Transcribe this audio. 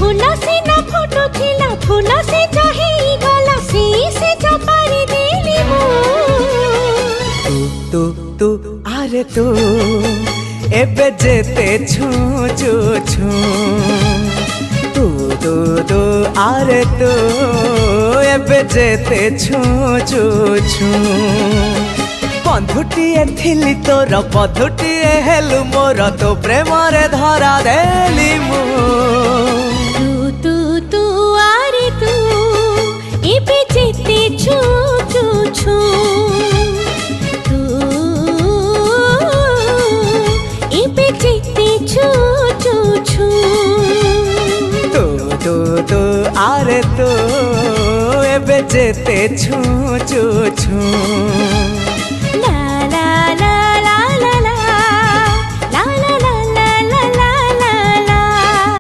फूल से न फोटो थिला फूल से चाहे गला से चपारी देली मु तू तू आरे तू एबे जेते छू छू छू तू तू तू आरे तू एबे जेते छू छू छू बंधुटीए थिली तोर बंधुटीए हेलु मोर तो प्रेमरे धरा देली मु तू तू आरे तू एबे जेते छू छू छू तू एबे जेते छू छू छू तू तू तू आरे तू एबे जेते छू छू छू